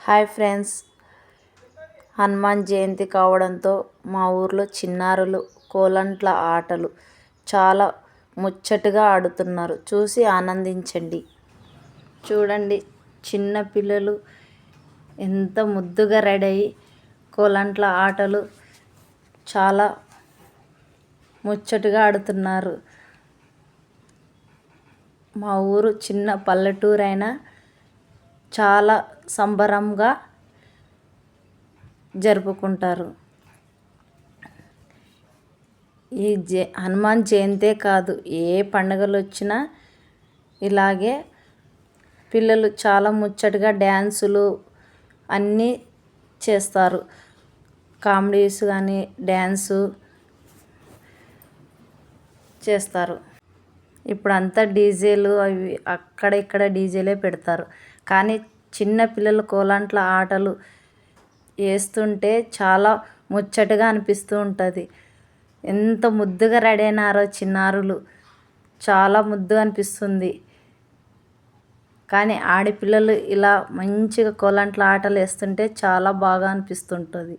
Hi friends, Hanuman Jayanti కావడంతో మా ఊర్లో చిన్నారులు కోలంట్ల ఆటలు చాలా ముచ్చటగా ఆడుతున్నారు. చూసి ఆనందించండి. చూడండి, చిన్న పిల్లలు ఎంత ముద్దుగా రెడీ అయ్యి కోలంట్ల ఆటలు చాలా ముచ్చటగా ఆడుతున్నారు. మా ఊరు చిన్న పల్లెటూరు అయినా చాలా సంబరంగా జరుపుకుంటారు. ఈ హనుమాన్ జయంతే కాదు, ఏ పండుగలు వచ్చినా ఇలాగే పిల్లలు చాలా ముచ్చటగా డ్యాన్సులు అన్నీ చేస్తారు. కామెడీస్ కానీ డ్యాన్సు చేస్తారు. ఇప్పుడు అంతా డీజేలు అవి అక్కడ ఇక్కడ డీజేలే పెడతారు. కానీ చిన్న పిల్లలు కోలాంట్ల ఆటలు వేస్తుంటే చాలా ముచ్చటగా అనిపిస్తూ ఉంటుంది. ఎంత ముద్దుగా రెడీ అయినారో చిన్నారులు, చాలా ముద్దుగా అనిపిస్తుంది. కానీ ఆడపిల్లలు ఇలా మంచిగా కోలాంట్ల ఆటలు వేస్తుంటే చాలా బాగా అనిపిస్తుంటుంది.